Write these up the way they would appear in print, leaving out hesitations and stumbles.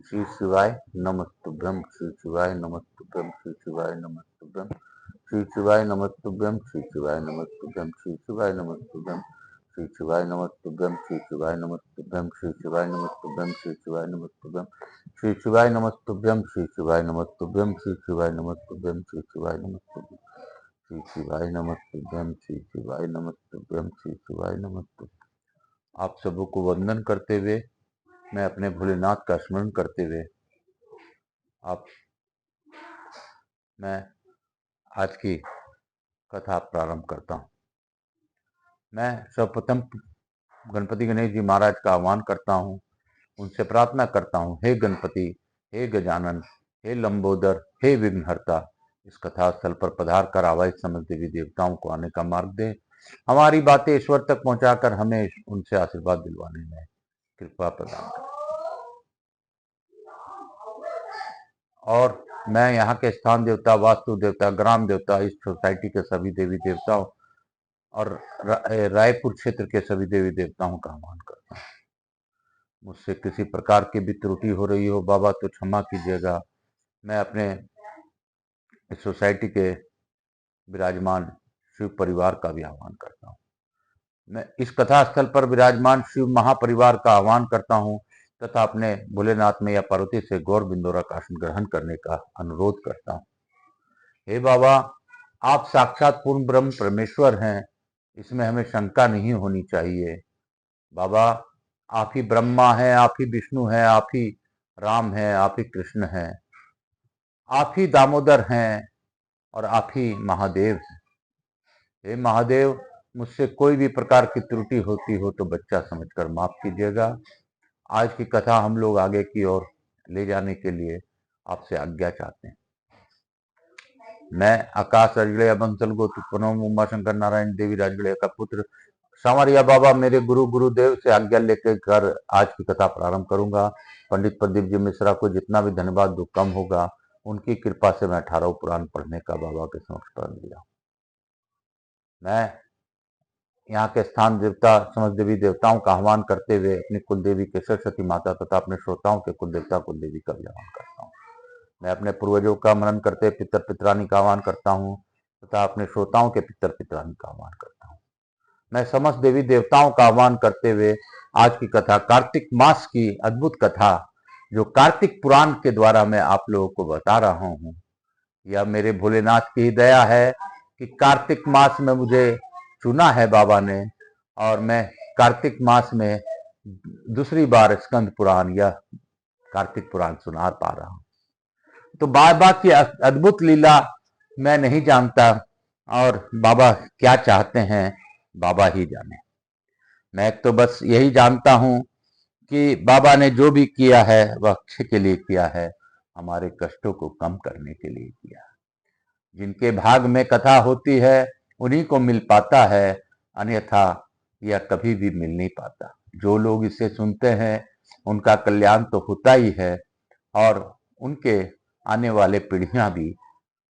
श्री शिवाय नमस्तुभ्यम श्री शिवाय नमस्तुभ्यम श्री शिवाय नमस्तुभ्यम श्री शिवाय नमस्तुभ्यम श्री शिवाय नमस्तुभ्यम श्री शिवाय नमस्तुभ्यम श्री शिवाय नमस्तुभ्यम श्री शिवाय नमस्तुभ्यम श्री शिवाय नमस्तुभ्यम श्री शिवाय नमस्तुभ्यम श्री शिवाय नमस्तुभ्यम श्री शिवाय नमस्तुभ्यम श्री शिवाय नमस्तुभ्यम श्री शिवाय नमस्तुभ्यम श्री शिवाय नमस्तुभ्यम श्री शिवाय नमस्तुभ्यम श्री शिवाय नमस्तुभ्यम। आप सबों को वंदन करते हुए, मैं अपने भोलेनाथ का स्मरण करते हुए मैं आज की कथा प्रारंभ करता हूँ। मैं सर्वप्रथम गणपति गणेश जी महाराज का आह्वान करता हूँ, उनसे प्रार्थना करता हूँ, हे गणपति, हे गजानन, हे लंबोदर, हे विघ्नहर्ता, इस कथा स्थल पर पधार कर आवाज समस्त देवी देवताओं को आने का मार्ग दे, हमारी बातें ईश्वर तक पहुंचाकर हमें उनसे आशीर्वाद दिलवाने में कृपा प्रदान करें। और मैं यहाँ के स्थान देवता, वास्तु देवता, ग्राम देवता, इस सोसाइटी के सभी देवी देवताओं और रायपुर क्षेत्र के सभी देवी देवताओं का आह्वान करता हूँ। मुझसे किसी प्रकार की भी त्रुटि हो रही हो बाबा तो क्षमा कीजिएगा। मैं अपने इस सोसाइटी के विराजमान शिव परिवार का भी आह्वान करता हूँ। मैं इस कथा स्थल पर विराजमान शिव महापरिवार का आह्वान करता हूँ तथा अपने भोलेनाथ में या पार्वती से गौर बिंदोरा का आसन ग्रहण करने का अनुरोध करता हूँ। हे बाबा, आप साक्षात पूर्ण ब्रह्म परमेश्वर हैं, इसमें हमें शंका नहीं होनी चाहिए। बाबा, आप ही ब्रह्मा हैं, आप ही विष्णु हैं, आप ही राम हैं, आप ही कृष्ण हैं, आप ही दामोदर हैं और आप ही महादेव हैं। हे महादेव, मुझसे कोई भी प्रकार की त्रुटि होती हो तो बच्चा समझकर माफ कीजिएगा। आज की कथा हम लोग आगे की ओर ले जाने के लिए आपसे आज्ञा चाहते हैं। मैं आकाश राजगड़िया बंसल गोत्र उमा शंकर नारायण देवी राजगड़िया का पुत्र सांवरिया बाबा मेरे गुरुदेव से आज्ञा लेकर आज की कथा प्रारंभ करूंगा। पंडित प्रदीप जी मिश्रा को जितना भी धन्यवाद दो कम होगा। उनकी कृपा से मैं 18 पुराण पढ़ने का बाबा के समक्ष कर दिया। मैं यहाँ के स्थान देवता समस्त देवी देवताओं का आह्वान करते हुए अपनी कुल देवी के सरस्वती माता तथा अपने श्रोताओं के कुल देवता कुल देवी का भी आह्वान करता हूँ। मैं अपने पूर्वजों का मनन करते पितर पितरानी का आह्वान करता हूँ तथा अपने श्रोताओं के पितर पितरानी का आह्वान करता हूँ। मैं समस्त देवी देवताओं का आह्वान करते हुए आज की कथा कार्तिक मास की अद्भुत कथा जो कार्तिक पुराण के द्वारा मैं आप लोगों को बता रहा हूँ, यह मेरे भोलेनाथ की दया है कि कार्तिक मास में मुझे चुना है बाबा ने और मैं कार्तिक मास में दूसरी बार स्कंद पुराण या कार्तिक पुराण सुना पा रहा हूं। तो बाबा की अद्भुत लीला मैं नहीं जानता और बाबा क्या चाहते हैं बाबा ही जाने। मैं तो बस यही जानता हूं कि बाबा ने जो भी किया है वह अच्छे के लिए किया है, हमारे कष्टों को कम करने के लिए किया। जिनके भाग में कथा होती है उन्हीं को मिल पाता है, अन्यथा यह कभी भी मिल नहीं पाता। जो लोग इसे सुनते हैं उनका कल्याण तो होता ही है और उनके आने वाले पीढ़ियां भी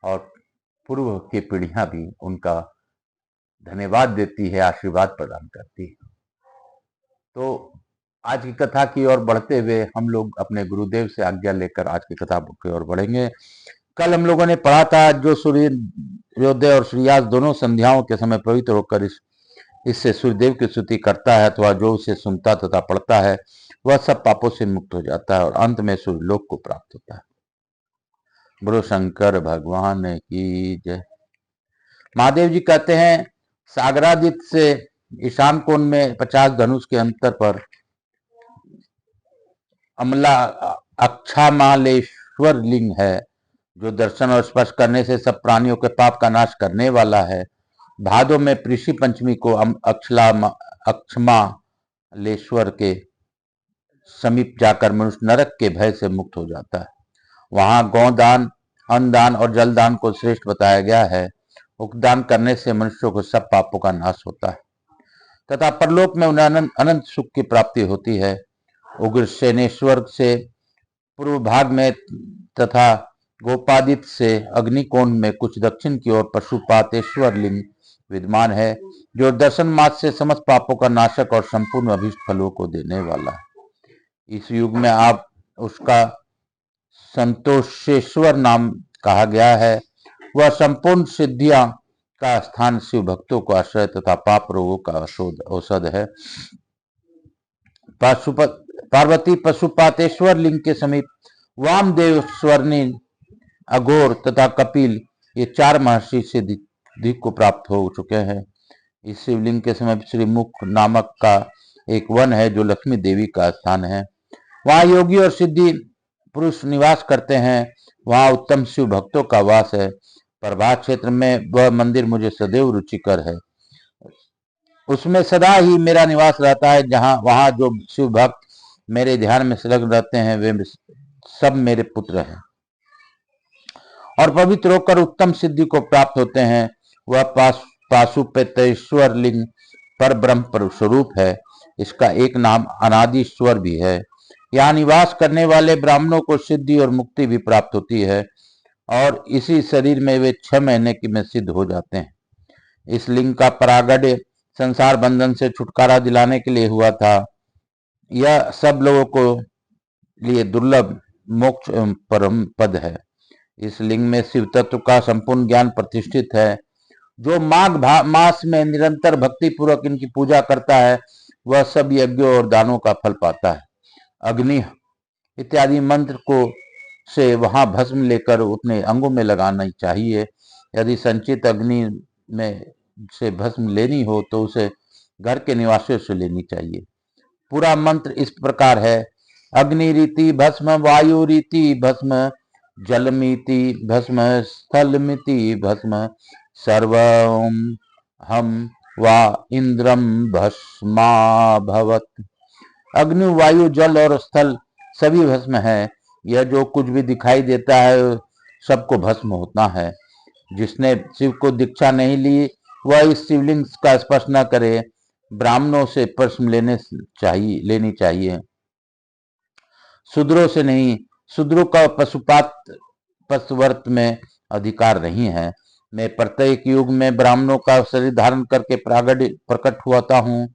और पूर्व की पीढ़ियां भी उनका धन्यवाद देती है, आशीर्वाद प्रदान करती है। तो आज की कथा की ओर बढ़ते हुए हम लोग अपने गुरुदेव से आज्ञा लेकर आज की कथा की ओर बढ़ेंगे। कल हम लोगों ने पढ़ा था जो सूर्योदय और सूर्यास्त दोनों संध्याओं के समय पवित्र होकर इससे सूर्यदेव की स्तुति करता है अथवा जो उसे सुनता तथा पढ़ता है वह सब पापों से मुक्त हो जाता है और अंत में सूर्यलोक को प्राप्त होता है। बोलो शंकर भगवान की जय। महादेव जी कहते हैं सागरादित्य से ईशान कोण में 50 धनुष के अंतर पर अमला अक्षामालेश्वर लिंग है जो दर्शन और स्पर्श करने से सब प्राणियों के पाप का नाश करने वाला है। भादो में पृषि पंचमी को अक्षमालेश्वर के समीप जाकर मनुष्य नरक के भय से मुक्त हो जाता है। वहां गौदान, अन्नदान और जलदान को श्रेष्ठ बताया गया है। उपदान करने से मनुष्यों को सब पापों का नाश होता है तथा परलोक में उन्हें अनंत सुख की प्राप्ति होती है। उग्रसेनेश्वर से पूर्व भाग में तथा गोपादित्य से अग्निकोण में कुछ दक्षिण की ओर पशुपातेश्वर लिंग विद्यमान है जो दर्शन मात्र से समस्त पापों का नाशक और संपूर्ण अभीष्ट फलों को देने वाला है। इस युग में आप उसका संतोषेश्वर नाम कहा गया है। वह संपूर्ण सिद्धियां का स्थान शिव भक्तों को आश्रय तथा पाप रोगों का औषध है। पार्वती पशुपातेश्वर लिंग के समीप वामदेव, स्वर्णी, अघोर तथा कपिल ये 4 महर्षि सिद्धि को प्राप्त हो चुके हैं। इस शिवलिंग के समीप श्रीमुख नामक का एक वन है जो लक्ष्मी देवी का स्थान है। वहाँ योगी और सिद्धि पुरुष निवास करते हैं। वहाँ उत्तम शिव भक्तों का वास है। प्रभात क्षेत्र में वह मंदिर मुझे सदैव रुचिकर है। उसमें सदा ही मेरा निवास रहता है। वहाँ जो शिव भक्त मेरे ध्यान में संलग्न रहते हैं वे सब मेरे पुत्र हैं और पवित्र होकर उत्तम सिद्धि को प्राप्त होते हैं। वह पाशुपतेश्वर लिंग पर ब्रह्म स्वरूप है। इसका एक नाम अनादिश्वर भी है। यहाँ निवास करने वाले ब्राह्मणों को सिद्धि और मुक्ति भी प्राप्त होती है और इसी शरीर में वे 6 महीने में सिद्ध हो जाते हैं। इस लिंग का परागड्य संसार बंधन से छुटकारा दिलाने के लिए हुआ था। यह सब लोगों को लिए दुर्लभ मोक्ष परम पद है। इस लिंग में शिव तत्व का संपूर्ण ज्ञान प्रतिष्ठित है। जो माघ मास में निरंतर भक्ति पूर्वक इनकी पूजा करता है वह सब यज्ञों और दानों का फल पाता है। अग्नि इत्यादि मंत्र को से वहां भस्म लेकर अपने अंगों में लगाना चाहिए। यदि संचित अग्नि में से भस्म लेनी हो तो उसे घर के निवासियों से लेनी चाहिए। पूरा मंत्र इस प्रकार है: अग्नि रीति भस्म, वायु रीति भस्म, जलमिति भस्म, स्थलमिति भस्म, सर्वं हम वा इंद्रम भस्माभवत। अग्नि, वायु, जल और स्थल सभी भस्म है। यह जो कुछ भी दिखाई देता है सबको भस्म होता है। जिसने शिव को दीक्षा नहीं ली वह इस शिवलिंग का स्पर्श न करे। ब्राह्मणों से भस्म लेनी चाहिए, शूद्रों से नहीं। शूद्रों का पशुव्रत में अधिकार नहीं है। मैं प्रत्येक युग में ब्राह्मणों का शरीर धारण करके प्रकट हुआ हूँ।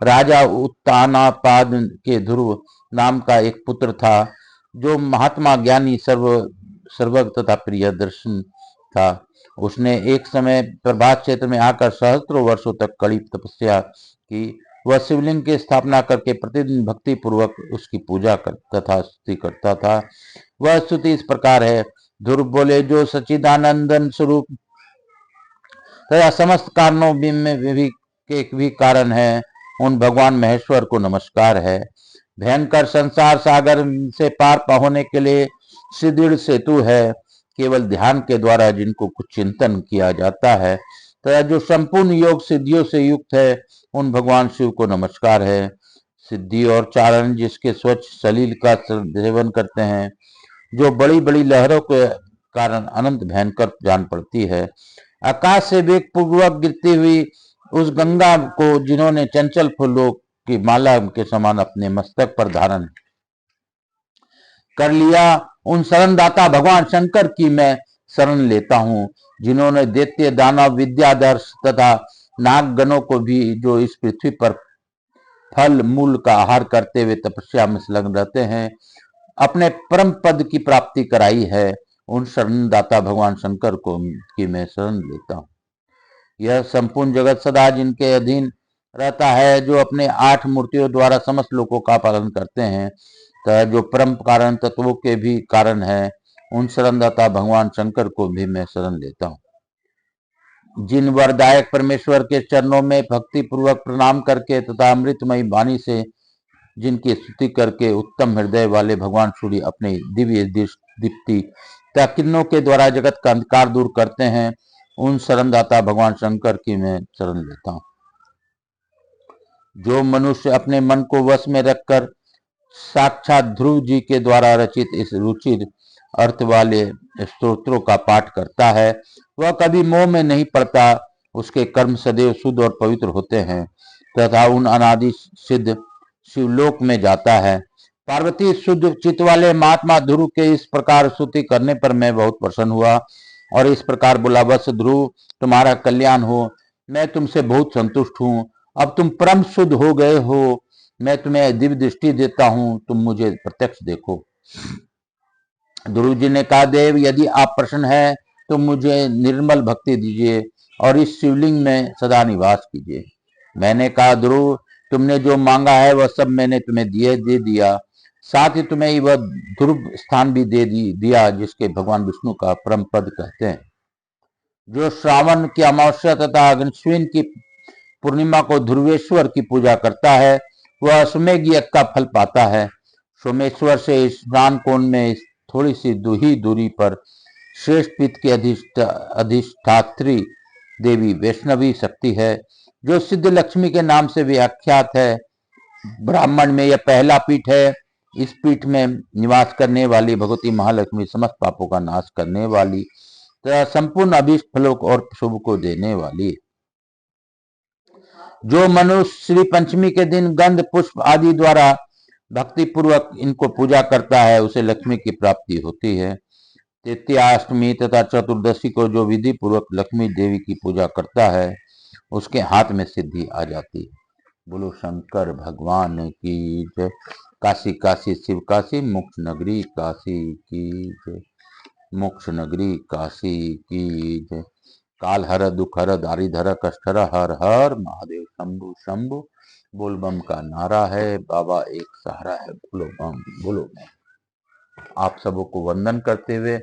राजा उत्तानापाद के ध्रुव नाम का एक पुत्र था जो महात्मा, ज्ञानी, सर्वज्ञ तथा प्रिय दर्शन था। उसने एक समय प्रभात क्षेत्र में आकर सहस्त्रों वर्षों तक कड़ी तपस्या की। वह शिवलिंग की स्थापना करके प्रतिदिन भक्ति पूर्वक उसकी पूजा तथा स्तुति करता था। वह स्तुति इस प्रकार है: ध्रुव बोले, जो सच्चिदानंदन स्वरूप तथा समस्त कारणों के भी कारण है, उन भगवान महेश्वर को नमस्कार है। भयंकर संसार सागर से पार होने के लिए सुदृढ़ सेतु है। केवल ध्यान के द्वारा जिनको कुछ चिंतन किया जाता है तथा जो संपूर्ण योग सिद्धियों से युक्त है, उन भगवान शिव को नमस्कार है। सिद्धि और चारण जिसके स्वच्छ सलील का सेवन करते हैं, जो बड़ी बड़ी लहरों के कारण अनंत भयंकर जान पड़ती है। आकाश से वेग पूर्वक गिरती हुई उस गंगा को जिन्होंने चंचल फूलों की माला के समान अपने मस्तक पर धारण कर लिया, उन शरणदाता भगवान शंकर की मैं शरण लेता हूँ। जिन्होंने दैत्य, दानव, विद्याधर्ष तथा नागगणों को भी, जो इस पृथ्वी पर फल मूल का आहार करते हुए तपस्या में संलग्न रहते हैं, अपने परम पद की प्राप्ति कराई है, उन शरणदाता भगवान शंकर को की मैं शरण लेता हूँ। यह संपूर्ण जगत सदा जिनके अधीन रहता है, जो अपने 8 मूर्तियों द्वारा समस्त लोगों का पालन करते हैं, तथा जो परम कारण तत्वों के भी कारण है, उन शरणदाता भगवान शंकर को भी मैं शरण लेता हूँ। जिन वरदायक परमेश्वर के चरणों में भक्ति पूर्वक प्रणाम करके तथा अमृतमयी वाणी से जिनकी स्तुति करके उत्तम हृदय वाले भगवान सूर्य अपने दिव्य दीप्ति तथा किरणों के द्वारा जगत का अंधकार दूर करते हैं, उन शरणदाता भगवान शंकर की मैं शरण लेता हूँ। जो मनुष्य अपने मन को वश में रखकर साक्षात ध्रुव जी के द्वारा रचित इस रुचिर अर्थ वाले स्तोत्रों का पाठ करता है, वह कभी मोह में नहीं पड़ता। उसके कर्म सदैव शुद्ध और पवित्र होते हैं तथा उन अनादि सिद्ध शिवलोक में जाता है। पार्वती शुद्ध चित्त वाले महात्मा ध्रुव के इस प्रकार स्तुति करने पर मैं बहुत प्रसन्न हुआ और इस प्रकार बोला: बस ध्रुव, तुम्हारा कल्याण हो। मैं तुमसे बहुत संतुष्ट हूँ। अब तुम परम शुद्ध हो गए हो। मैं तुम्हें दिव्य दृष्टि देता हूँ, तुम मुझे प्रत्यक्ष देखो। ध्रुव जी ने कहा, देव यदि आप प्रसन्न हैं तो मुझे निर्मल भक्ति दीजिए और इस शिवलिंग में सदा निवास कीजिए। मैंने कहा, ध्रुव तुमने जो मांगा है वह सब मैंने तुम्हें दे दिया, साथ ही तुम्हें वह ध्रुव स्थान भी दिया जिसके भगवान विष्णु का परम पद कहते हैं। जो श्रावण की अमावस्या तथा अग्निश्विन की पूर्णिमा को ध्रुवेश्वर की पूजा करता है वह अश्वमेघ यज्ञ का फल पाता है। सोमेश्वर से स्नान कोण में थोड़ी सी दूरी पर श्रेष्ठ पीठ की अधिष्ठात्री देवी वैष्णवी शक्ति है, जो सिद्ध लक्ष्मी के नाम से व्याख्यात है। ब्राह्मण में यह पहला पीठ है। इस पीठ में निवास करने वाली भगवती महालक्ष्मी समस्त पापों का नाश करने वाली तथा संपूर्ण अभीष्ट फलों और शुभ को देने वाली है। जो मनुष्य श्री पंचमी के दिन गंध पुष्प आदि द्वारा भक्ति पूर्वक इनको पूजा करता है उसे लक्ष्मी की प्राप्ति होती है। तृतीया, अष्टमी तथा चतुर्दशी को जो विधि पूर्वक लक्ष्मी देवी की पूजा करता है उसके हाथ में सिद्धि आ जाती है। बोलो शंकर भगवान की जय। काशी काशी शिव काशी, मोक्ष नगरी काशी की जय। मोक्ष नगरी काशी की जय। काल हर दुख हर दारिधर कष्ट हर, हर हर महादेव शंभु शंभु। बोल बम का नारा है, बाबा एक सहारा है। बोलो बम बोलो बम। आप सबों को वंदन करते हुए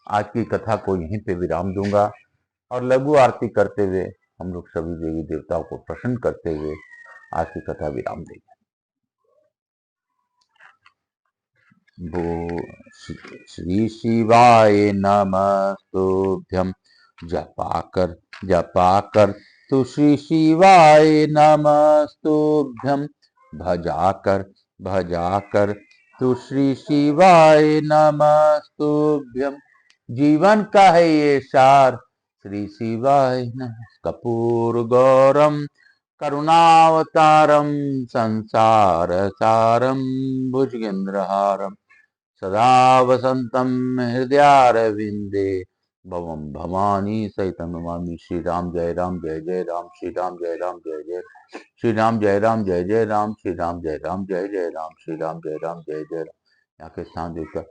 आज की कथा को यहीं पे विराम दूंगा और लघु आरती करते हुए हम लोग सभी देवी देवताओं को प्रसन्न करते हुए आज की कथा विराम देंगे। भो श्री शिवाय नमस्तुभ्यं। जपा कर तू श्री शिवाय नमस्तुभ्यं। भजा कर तू श्री शिवाय नमस्तुभ्यं। जीवन का है ये सार श्री शिवाय नमः। कपूर गौरम करुणावतारम संसार सारम भुजगेंद्रहारम सदा वसंतम हृदयारविंदे भवम भवानी सहितम नमामि। श्री राम जय राम जय जय राम। श्री राम जय राम जय जय श्री राम जय राम जय जय राम। श्री राम जय राम जय जय राम। श्री राम जय राम जय जय राम। यहाँ के स्थान देवता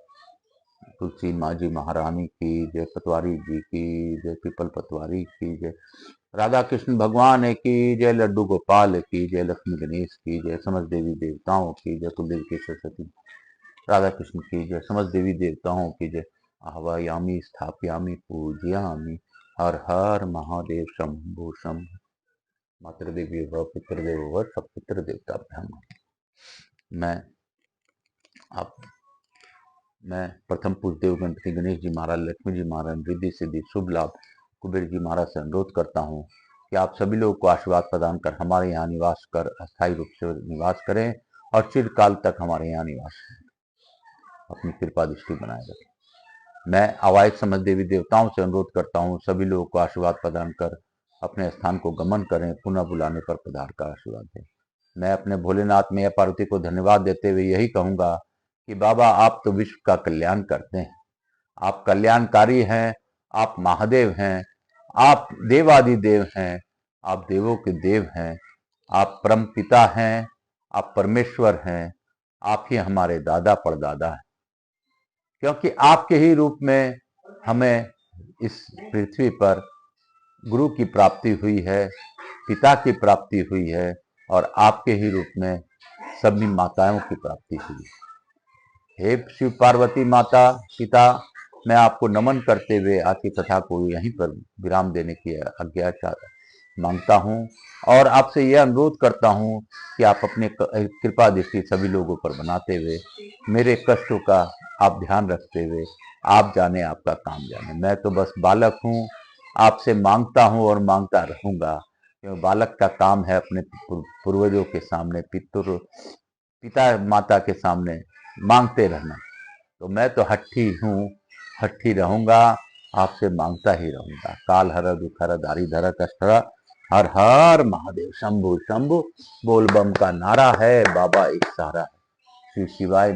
तुलसी माँ जी महारानी की जय, पतवारी जी की जय, पीपल पतवारी की जय, राधा कृष्ण भगवान की जय, लड्डू गोपाल की जय, लक्ष्मी गणेश की जय, समस्त देवी देवताओं की जय, कुलदेवी की सरस्वती राधा कृष्ण की जय, समस्त देवी देवताओं की जय। आवायामी स्थापयामी पूजयामी। हर हर महादेव शंभु शंभु। मातृदेवी भव पितृदेव भव, सब पितृ देवता ब्राह्मण। मैं प्रथम पूजदेव गणपति गणेश जी महाराज, लक्ष्मी जी महाराज, रिद्धि सिद्धि शुभ लाभ कुबेर जी महाराज से अनुरोध करता हूँ कि आप सभी लोगों को आशीर्वाद प्रदान कर हमारे यहाँ निवास कर अस्थायी रूप से निवास करें और चिरकाल तक हमारे यहाँ निवास करें, अपनी कृपा दृष्टि बनाए रखें। मैं आवाहित समस्त देवी देवताओं से अनुरोध करता हूँ सभी लोगों को आशीर्वाद प्रदान कर अपने स्थान को गमन करें, पुनः बुलाने पर पधार का आशीर्वाद दें। मैं अपने भोलेनाथ मैया पार्वती को धन्यवाद देते हुए यही कहूंगा कि बाबा आप तो विश्व का कल्याण करते हैं, आप कल्याणकारी हैं, आप महादेव हैं, आप देवादिदेव हैं, आप देवों के देव हैं, आप परम पिता हैं, आप परमेश्वर हैं, आप ही हमारे दादा परदादा हैं, क्योंकि आपके ही रूप में हमें इस पृथ्वी पर गुरु की प्राप्ति हुई है, पिता की प्राप्ति हुई है और आपके ही रूप में सभी माताओं की प्राप्ति हुई है। हे शिव पार्वती माता पिता, मैं आपको नमन करते हुए आज की कथा को यहीं पर विराम देने की आज्ञा मांगता हूँ और आपसे यह अनुरोध करता हूँ कि आप अपने कृपा दृष्टि सभी लोगों पर बनाते हुए मेरे कष्टों का आप ध्यान रखते हुए आप जाने आपका काम जाने। मैं तो बस बालक हूँ, आपसे मांगता हूँ और मांगता रहूंगा, क्योंकि बालक का काम है अपने पूर्वजों के सामने, पिता माता के सामने मांगते रहना। तो मैं तो हट्ठी हूँ, हट्ठी रहूंगा, आपसे मांगता ही रहूंगा। काल हर दुख हर दारिधर कष्ट हर हर महादेव शंभु शंभु। बोल बम का नारा है, बाबा एक सहारा है। श्री शिवाय।